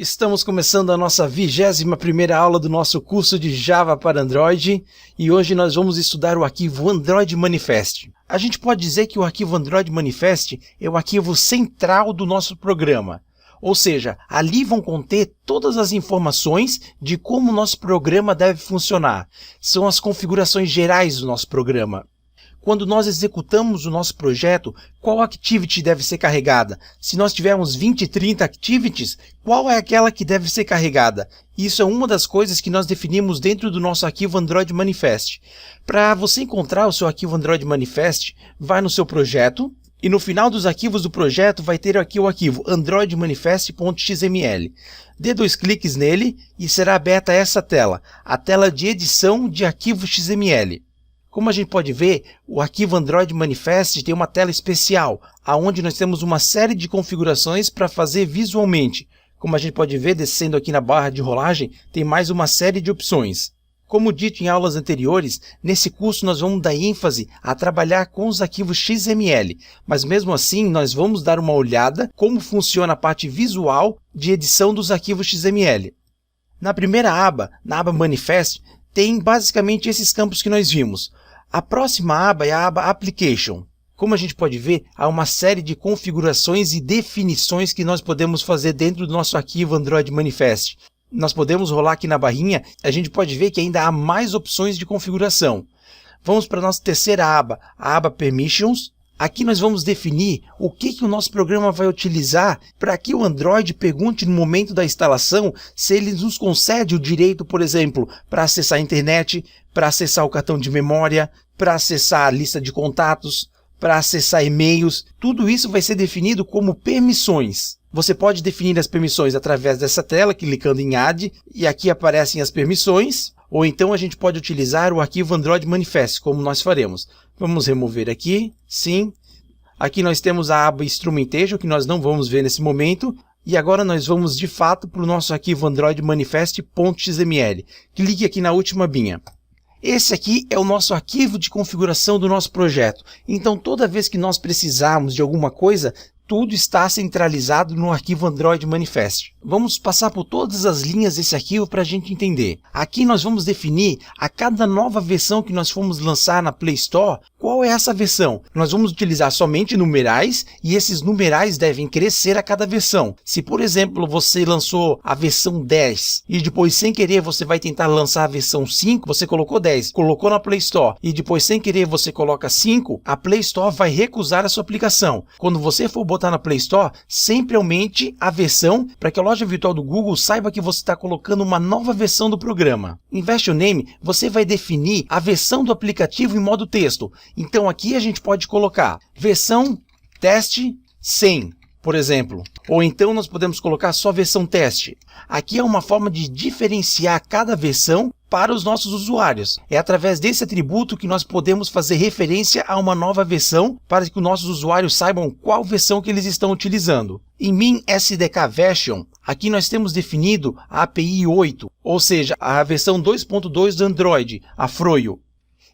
Estamos começando a nossa 21ª aula do nosso curso de Java para Android e hoje nós vamos estudar o arquivo Android Manifest. A gente pode dizer que o arquivo Android Manifest é o arquivo central do nosso programa. Ou seja, ali vão conter todas as informações de como o nosso programa deve funcionar. São as configurações gerais do nosso programa. Quando nós executamos o nosso projeto, qual activity deve ser carregada? Se nós tivermos 20, 30 activities, qual é aquela que deve ser carregada? Isso é uma das coisas que nós definimos dentro do nosso arquivo Android Manifest. Para você encontrar o seu arquivo Android Manifest, vai no seu projeto e no final dos arquivos do projeto vai ter aqui o arquivo androidmanifest.xml. Dê 2 cliques nele e será aberta essa tela, a tela de edição de arquivo XML. Como a gente pode ver, o arquivo Android Manifest tem uma tela especial, onde nós temos uma série de configurações para fazer visualmente. Como a gente pode ver, descendo aqui na barra de rolagem, tem mais uma série de opções. Como dito em aulas anteriores, nesse curso nós vamos dar ênfase a trabalhar com os arquivos XML, mas mesmo assim nós vamos dar uma olhada como funciona a parte visual de edição dos arquivos XML. Na primeira aba, na aba Manifest, tem basicamente esses campos que nós vimos. A próxima aba é a aba Application. Como a gente pode ver, há uma série de configurações e definições que nós podemos fazer dentro do nosso arquivo Android Manifest. Nós podemos rolar aqui na barrinha, a gente pode ver que ainda há mais opções de configuração. Vamos para a nossa terceira aba, a aba Permissions. Aqui nós vamos definir o que o nosso programa vai utilizar para que o Android pergunte no momento da instalação se ele nos concede o direito, por exemplo, para acessar a internet, para acessar o cartão de memória, para acessar a lista de contatos, para acessar e-mails. Tudo isso vai ser definido como permissões. Você pode definir as permissões através dessa tela, clicando em Add, e aqui aparecem as permissões, ou então a gente pode utilizar o arquivo Android Manifest, como nós faremos. Vamos remover aqui, sim. Aqui nós temos a aba Instrumentation, que nós não vamos ver nesse momento. E agora nós vamos de fato para o nosso arquivo Android Manifest.xml. Clique aqui na última abinha. Esse aqui é o nosso arquivo de configuração do nosso projeto. Então toda vez que nós precisarmos de alguma coisa, tudo está centralizado no arquivo Android Manifest. Vamos passar por todas as linhas desse arquivo para a gente entender. Aqui nós vamos definir a cada nova versão que nós formos lançar na Play Store, qual é essa versão. Nós vamos utilizar somente numerais e esses numerais devem crescer a cada versão. Se, por exemplo, você lançou a versão 10 e depois, sem querer, você vai tentar lançar a versão 5, você colocou 10, colocou na Play Store e depois, sem querer, você coloca 5, a Play Store vai recusar a sua aplicação. Quando você for botar na Play Store, sempre aumente a versão para que a loja virtual do Google saiba que você está colocando uma nova versão do programa. Em Version Name, você vai definir a versão do aplicativo em modo texto. Então aqui a gente pode colocar versão teste 100, por exemplo. Ou então nós podemos colocar só versão teste. Aqui é uma forma de diferenciar cada versão para os nossos usuários. É através desse atributo que nós podemos fazer referência a uma nova versão para que os nossos usuários saibam qual versão que eles estão utilizando. Em Min SDK Version, aqui nós temos definido a API 8, ou seja, a versão 2.2 do Android, a Froyo.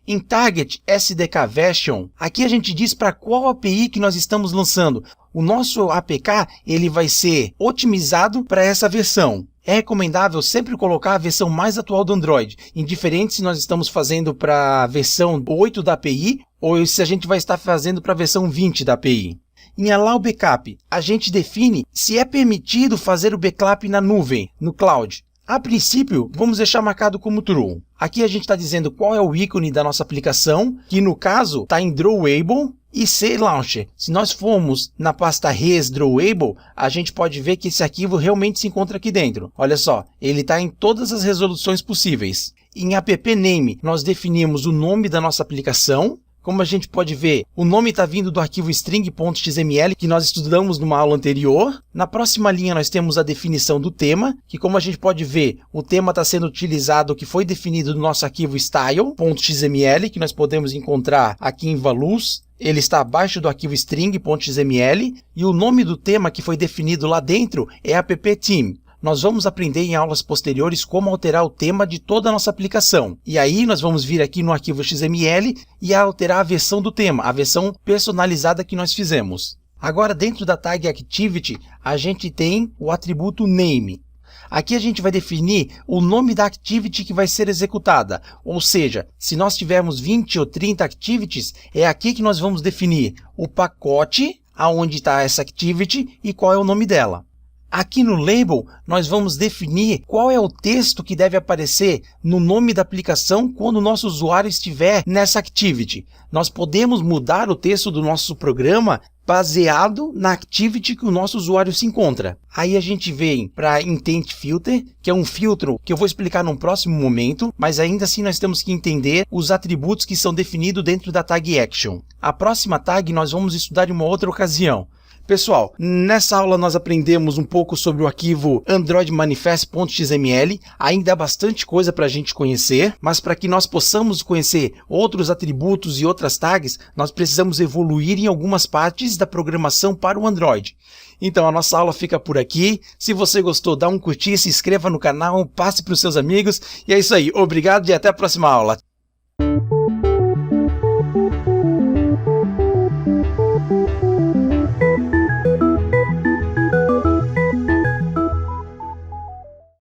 Em Target SDK Version, aqui a gente diz para qual API que nós estamos lançando. O nosso APK ele vai ser otimizado para essa versão. É recomendável sempre colocar a versão mais atual do Android, indiferente se nós estamos fazendo para a versão 8 da API ou se a gente vai estar fazendo para a versão 20 da API. Em Allow Backup, a gente define se é permitido fazer o backup na nuvem, no cloud. A princípio, vamos deixar marcado como True. Aqui a gente está dizendo qual é o ícone da nossa aplicação, que no caso está em Drawable e C Launcher. Se nós formos na pasta Res Drawable, a gente pode ver que esse arquivo realmente se encontra aqui dentro. Olha só, ele está em todas as resoluções possíveis. Em App Name, nós definimos o nome da nossa aplicação. Como a gente pode ver, o nome está vindo do arquivo string.xml, que nós estudamos numa aula anterior. Na próxima linha nós temos a definição do tema, que como a gente pode ver, o tema está sendo utilizado, que foi definido no nosso arquivo style.xml, que nós podemos encontrar aqui em Values. Ele está abaixo do arquivo string.xml e o nome do tema que foi definido lá dentro é app-theme. Nós vamos aprender em aulas posteriores como alterar o tema de toda a nossa aplicação. E aí nós vamos vir aqui no arquivo XML e alterar a versão do tema, a versão personalizada que nós fizemos. Agora dentro da tag Activity a gente tem o atributo Name. Aqui a gente vai definir o nome da activity que vai ser executada, ou seja, se nós tivermos 20 ou 30 activities, é aqui que nós vamos definir o pacote, aonde está essa activity e qual é o nome dela. Aqui no label, nós vamos definir qual é o texto que deve aparecer no nome da aplicação quando o nosso usuário estiver nessa activity. Nós podemos mudar o texto do nosso programa baseado na activity que o nosso usuário se encontra. Aí a gente vem para Intent Filter, que é um filtro que eu vou explicar num próximo momento, mas ainda assim nós temos que entender os atributos que são definidos dentro da tag Action. A próxima tag nós vamos estudar em uma outra ocasião. Pessoal, nessa aula nós aprendemos um pouco sobre o arquivo Android Manifest.xml, ainda há bastante coisa para a gente conhecer, mas para que nós possamos conhecer outros atributos e outras tags, nós precisamos evoluir em algumas partes da programação para o Android. Então a nossa aula fica por aqui. Se você gostou, dá um curtir, se inscreva no canal, passe para os seus amigos. E é isso aí, obrigado e até a próxima aula.